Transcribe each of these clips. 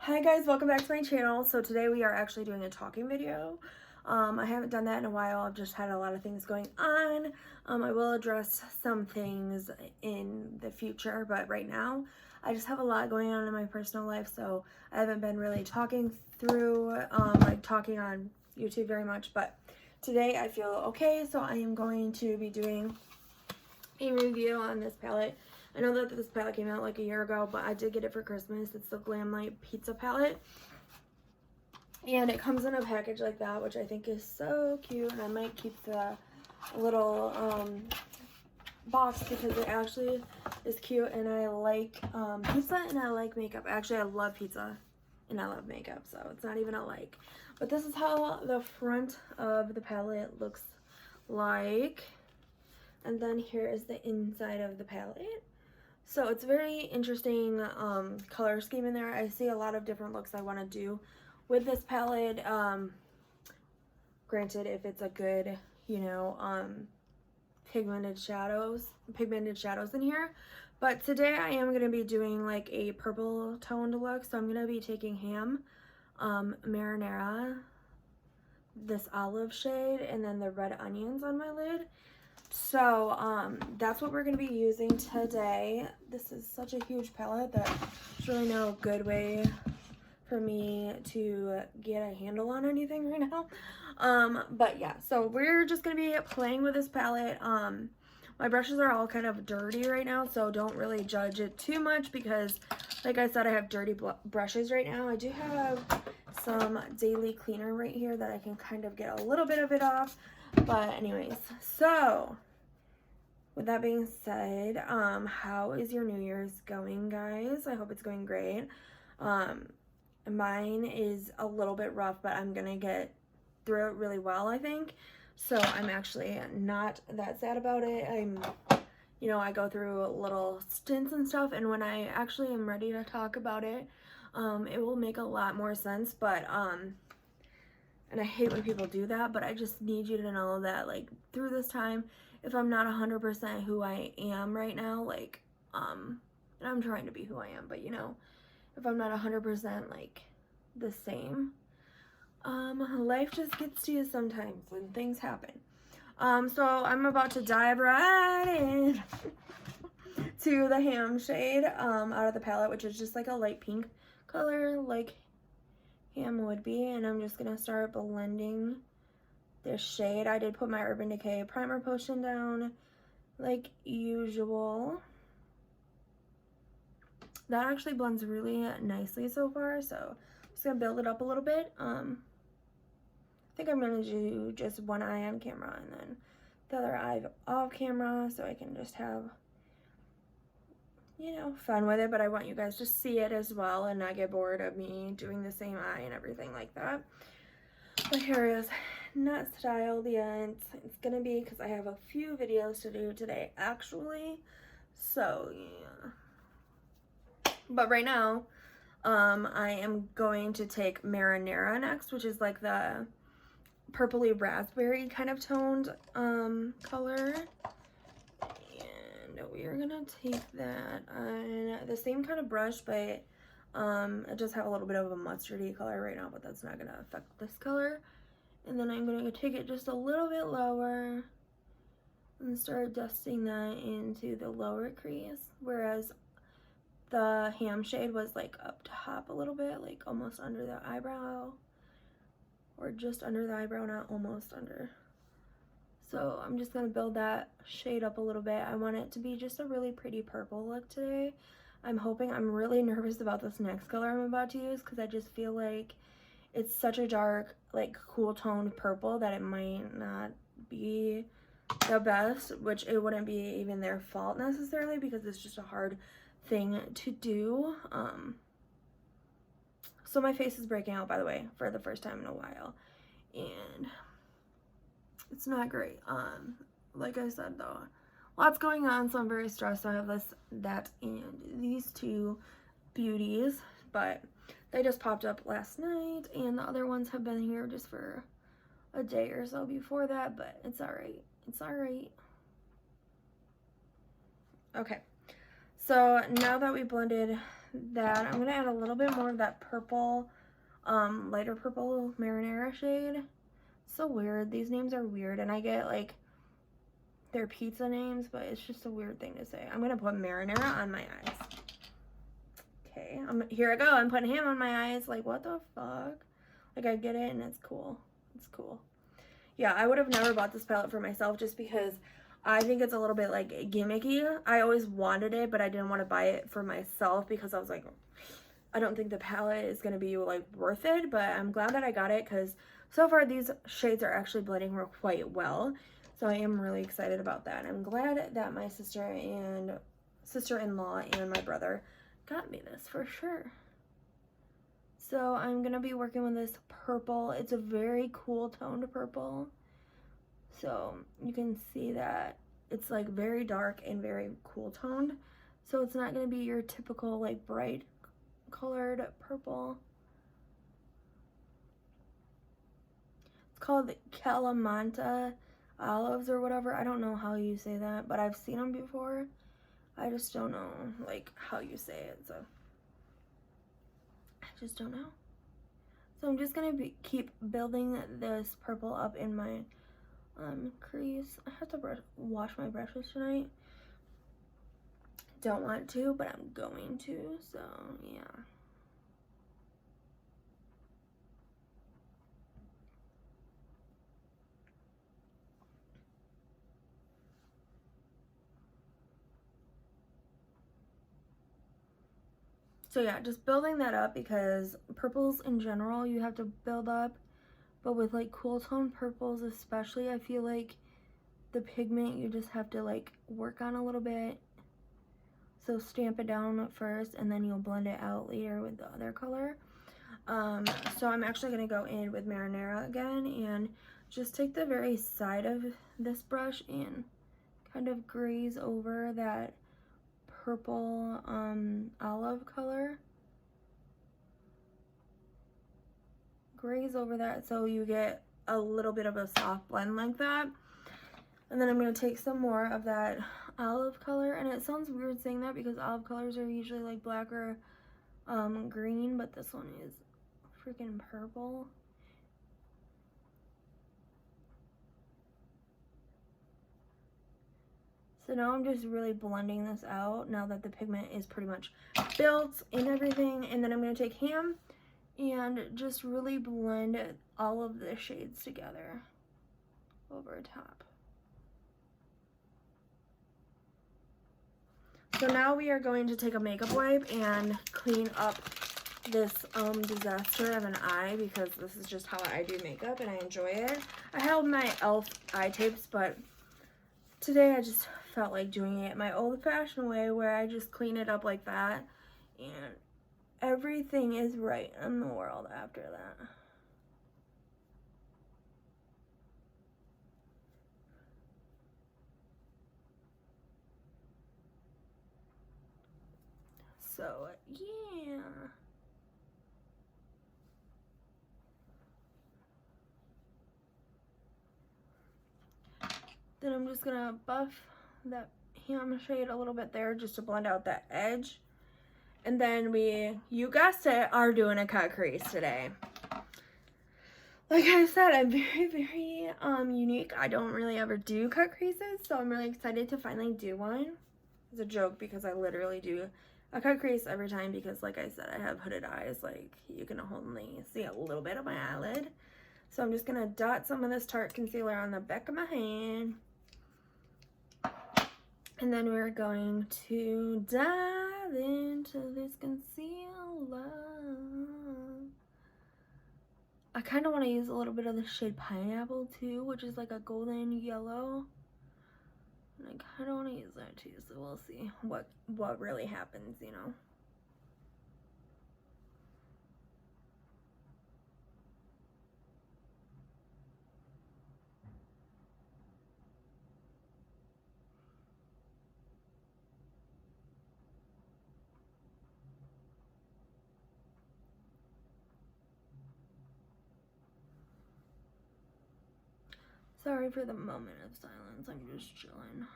Hi guys, welcome back to my channel. So today we are actually doing a talking video. I haven't done that in a while. I've just had a lot of things going on. I will address some things in the future, but right now I just have a lot going on in my personal life, so I haven't been really talking through, talking on YouTube very much, but today I feel okay, so I am going to be doing a review on this palette. I know that this palette came out like a year ago, but I did get it for Christmas. It's the GlamLite pizza palette. And it comes in a package like that, which I think is so cute. And I might keep the little box because it actually is cute. And I like pizza and I like makeup. Actually, I love pizza and I love makeup, so it's not even a like. But this is how the front of the palette looks like. And then here is the inside of the palette. So it's very interesting color scheme in there. I see a lot of different looks I want to do with this palette. Granted, if it's a good, pigmented shadows in here. But today I am going to be doing like a purple toned look. So I'm going to be taking Ham, Marinara, this olive shade, and then the red onions on my lid. So that's what we're going to be using today. This is such a huge palette that there's really no good way for me to get a handle on anything right now. But yeah, so we're just going to be playing with this palette. My brushes are all kind of dirty right now, so don't really judge it too much because, like I said, I have dirty brushes right now. I do have some daily cleaner right here that I can kind of get a little bit of it off. But anyways, so with that being said, how is your New Year's going, guys? I hope it's going great. Mine is a little bit rough, but I'm gonna get through it really well, I think. So I'm actually not that sad about it. I go through little stints and stuff, and when I actually am ready to talk about it, it will make a lot more sense. But and I hate when people do that, but I just need you to know that, like, through this time, if I'm not 100% who I am right now, like, and I'm trying to be who I am, but, if I'm not 100%, like, the same, life just gets to you sometimes when things happen. So I'm about to dive right in to the Ham shade, out of the palette, which is just like a light pink color, like Ham would be, and I'm just gonna start blending this shade. I did put my Urban Decay primer potion down like usual. That actually blends really nicely so far, so I'm just gonna build it up a little bit. I think I'm gonna do just one eye on camera and then the other eye off camera so I can just have fun with it, but I want you guys to see it as well and not get bored of me doing the same eye and everything like that. My hair is not styled yet. It's gonna be because I have a few videos to do today actually, so yeah. But right now I am going to take Marinara next, which is like the purpley raspberry kind of toned color. We are gonna take that on the same kind of brush, but it does have a little bit of a mustardy color right now, but that's not gonna affect this color. And then I'm gonna take it just a little bit lower and start dusting that into the lower crease, whereas the Ham shade was like up top a little bit, like almost under the eyebrow, or just under the eyebrow, not almost under. So I'm just going to build that shade up a little bit. I want it to be just a really pretty purple look today. I'm really nervous about this next color I'm about to use because I just feel like it's such a dark, like cool toned purple that it might not be the best, which it wouldn't be even their fault necessarily because it's just a hard thing to do. So my face is breaking out, by the way, for the first time in a while. And it's not great. Like I said though, lots going on, so I'm very stressed. So I have that, and these two beauties, but they just popped up last night, and the other ones have been here just for a day or so before that, but it's alright. It's alright. Okay, so now that we blended that, I'm going to add a little bit more of that purple, lighter purple marinara shade. So weird. These names are weird, and I get like their pizza names, but it's just a weird thing to say. I'm going to put marinara on my eyes. Okay, here I go. I'm putting him on my eyes. Like, what the fuck? Like, I get it, and it's cool. It's cool. Yeah, I would have never bought this palette for myself just because I think it's a little bit, like, gimmicky. I always wanted it, but I didn't want to buy it for myself because I was like, I don't think the palette is going to be, like, worth it. But I'm glad that I got it because so far these shades are actually blending quite well. So I am really excited about that. I'm glad that my sister-in-law and my brother got me this for sure. So I'm gonna be working with this purple. It's a very cool toned purple. So you can see that it's like very dark and very cool toned. So it's not gonna be your typical like bright colored purple. It's called Kalamata olives or whatever. I don't know how you say that, but I've seen them before. I just don't know like how you say it, so I just don't know. So I'm just gonna keep building this purple up in my crease. I have to wash my brushes tonight. Don't want to, but I'm going to, so yeah. So yeah, just building that up because purples in general you have to build up, but with like cool tone purples especially, I feel like the pigment you just have to like work on a little bit. So stamp it down first and then you'll blend it out later with the other color. So I'm actually going to go in with marinara again and just take the very side of this brush and kind of graze over that purple olive color. Graze over that so you get a little bit of a soft blend like that. And then I'm going to take some more of that olive color, and it sounds weird saying that because olive colors are usually like black or green, but this one is freaking purple. So now I'm just really blending this out now that the pigment is pretty much built and everything. And then I'm going to take ham and just really blend all of the shades together over top. So now we are going to take a makeup wipe and clean up this disaster of an eye because this is just how I do makeup and I enjoy it. I have my e.l.f. eye tapes, but today I just felt like doing it my old-fashioned way where I just clean it up like that and everything is right in the world after that. So, yeah. Then I'm just gonna buff that ham shade a little bit there just to blend out that edge. And then you guessed it, are doing a cut crease today. Like I said, I'm very, very unique. I don't really ever do cut creases, so I'm really excited to finally do one. It's a joke because I literally do a cut crease every time because like I said, I have hooded eyes. Like you can only see a little bit of my eyelid. So I'm just gonna dot some of this Tarte concealer on the back of my hand. And then we're going to dive into this concealer. I kind of want to use a little bit of the shade Pineapple too, which is like a golden yellow. And I kind of want to use that too, so we'll see what really happens, you know. Sorry for the moment of silence, I'm just chilling.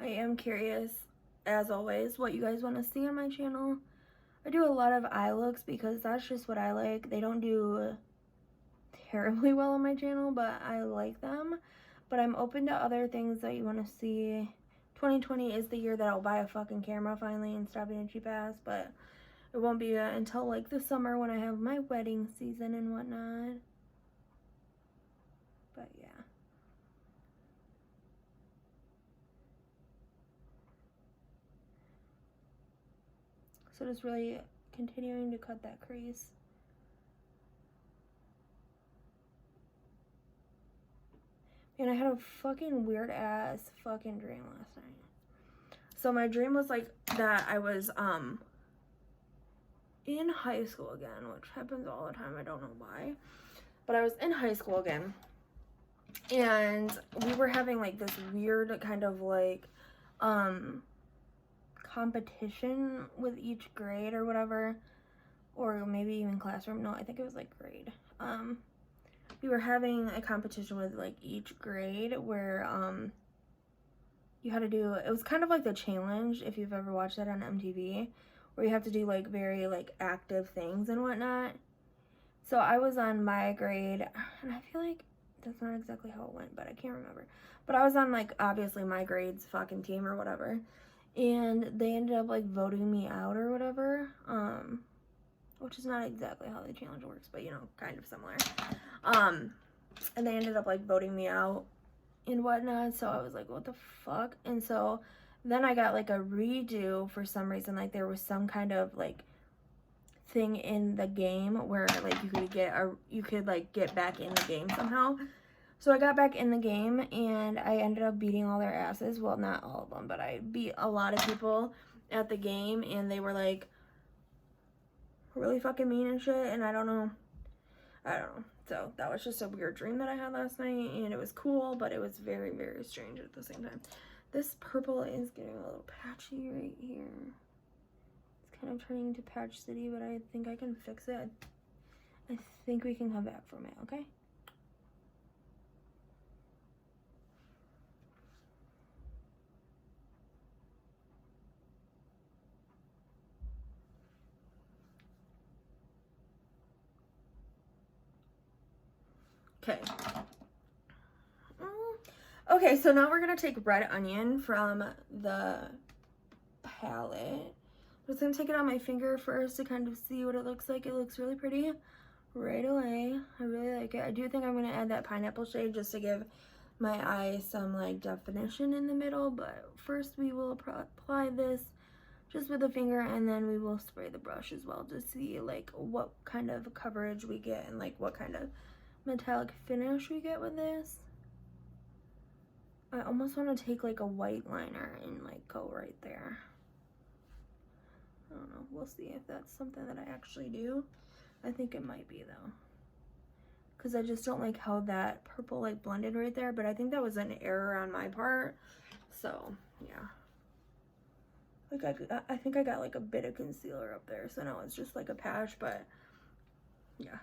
I am curious, as always, what you guys want to see on my channel. I do a lot of eye looks because that's just what I like. They don't do terribly well on my channel, but I like them. But I'm open to other things that you want to see. 2020 is the year that I'll buy a fucking camera finally and stop being a cheap ass, but it won't be until like the summer when I have my wedding season and whatnot. But yeah. So just really continuing to cut that crease. And I had a fucking weird ass fucking dream last night. So my dream was like that I was in high school again, which happens all the time. I don't know why. But I was in high school again. And we were having like this weird kind of like competition with each grade or whatever, or maybe even classroom. No, I think it was like grade. We were having a competition with like each grade where you had to do, it was kind of like the challenge, if you've ever watched that on MTV, where you have to do like very like active things and whatnot. So I was on my grade, and I feel like that's not exactly how it went, but I can't remember. But I was on like obviously my grade's fucking team or whatever, and they ended up like voting me out or whatever, which is not exactly how the challenge works, but you know, kind of similar. And they ended up like voting me out and whatnot, so I was like, what the fuck? And so then I got like a redo for some reason, like there was some kind of like thing in the game where like you could like get back in the game somehow. So I got back in the game and I ended up beating all their asses. Well, not all of them, but I beat a lot of people at the game, and they were like really fucking mean and shit, and I don't know. So that was just a weird dream that I had last night, and it was cool, but it was very, very strange at the same time. This purple is getting a little patchy right here. It's kind of turning into Patch City, but I think I can fix it. I think we can come back from it, okay? Okay. Okay, so now we're going to take Red Onion from the palette. I'm just going to take it on my finger first to kind of see what it looks like. It looks really pretty right away. I really like it. I do think I'm going to add that pineapple shade just to give my eye some like definition in the middle, but first we will apply this just with the finger, and then we will spray the brush as well to see like what kind of coverage we get and like what kind of metallic finish we get with this. I almost want to take like a white liner and like go right there. I don't know, we'll see if that's something that I actually do. I think it might be though, because I just don't like how that purple like blended right there, but I think that was an error on my part. So yeah, like I think I got like a bit of concealer up there, so now it's just like a patch, but yeah.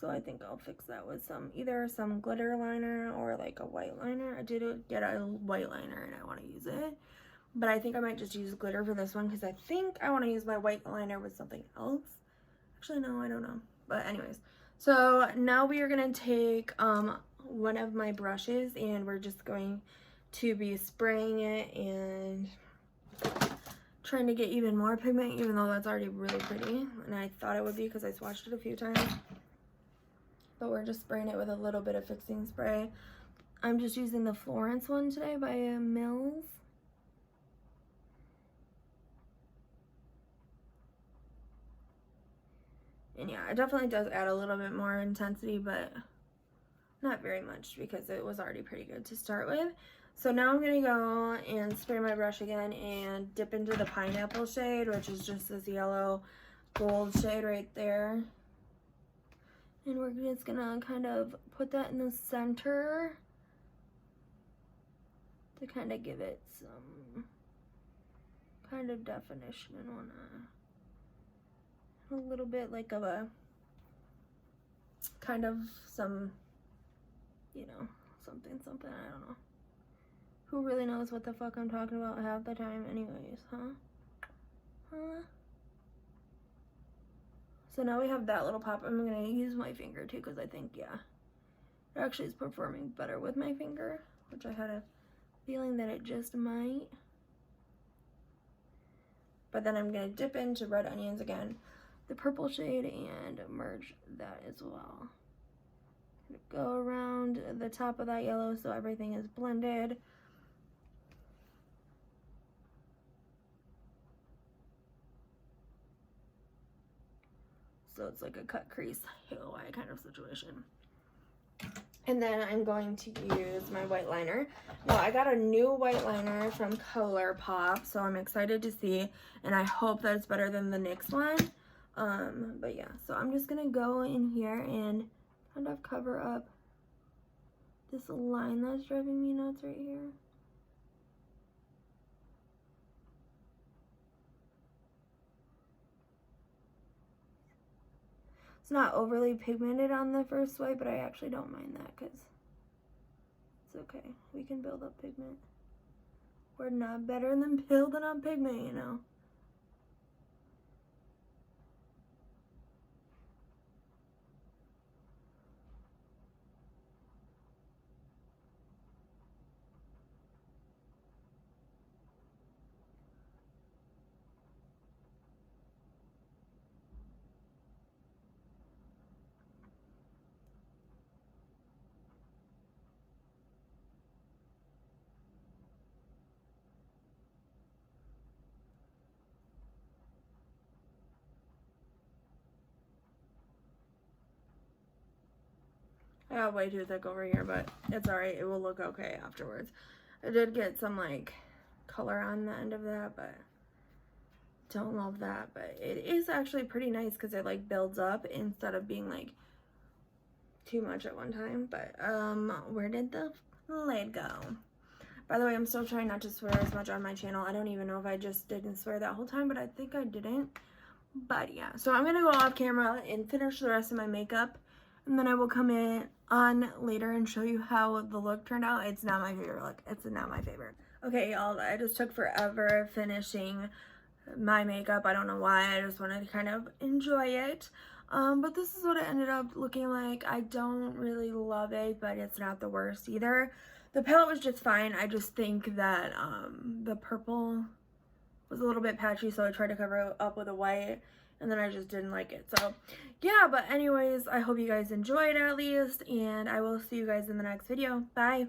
So I think I'll fix that with either some glitter liner or like a white liner. I did get a white liner and I want to use it, but I think I might just use glitter for this one because I think I want to use my white liner with something else. Actually, no, I don't know. But anyways, so now we are going to take one of my brushes, and we're just going to be spraying it and trying to get even more pigment, even though that's already really pretty. And I thought it would be because I swatched it a few times. But we're just spraying it with a little bit of fixing spray. I'm just using the Florence one today by Mills. And yeah, it definitely does add a little bit more intensity, but not very much because it was already pretty good to start with. So now I'm gonna go and spray my brush again and dip into the pineapple shade, which is just this yellow gold shade right there. And we're just gonna kind of put that in the center to kind of give it some kind of definition and whatnot. A little bit like of a kind of some, you know, something something, I don't know. Who really knows what the fuck I'm talking about half the time anyways, huh? So now we have that little pop. I'm gonna use my finger too, because I think, yeah, it actually is performing better with my finger, which I had a feeling that it just might. But then I'm gonna dip into red onions again, the purple shade, and merge that as well. Go around the top of that yellow so everything is blended. So it's like a cut crease halo eye kind of situation. And then I'm going to use my white liner. Now I got a new white liner from ColourPop, so I'm excited to see, and I hope that it's better than the NYX one. But yeah, so I'm just gonna go in here and kind of cover up this line that's driving me nuts right here. It's not overly pigmented on the first swipe, but I actually don't mind that because it's okay. We can build up pigment. We're not better than building up pigment, you know. I got way too thick over here, but it's alright. It will look okay afterwards. I did get some, like, color on the end of that, but don't love that. But it is actually pretty nice because it, like, builds up instead of being, like, too much at one time. But, where did the lid go? By the way, I'm still trying not to swear as much on my channel. I don't even know if I just didn't swear that whole time, but I think I didn't. But, yeah. So I'm going to go off camera and finish the rest of my makeup. And then I will come in on later and show you how the look turned out. It's not my favorite look. It's not my favorite. Okay, y'all, I just took forever finishing my makeup. I don't know why. I just wanted to kind of enjoy it. But this is what it ended up looking like. I don't really love it, but it's not the worst either. The palette was just fine. I just think that the purple was a little bit patchy, so I tried to cover it up with a white. And then I just didn't like it. So, yeah, but anyways, I hope you guys enjoyed at least. And I will see you guys in the next video. Bye.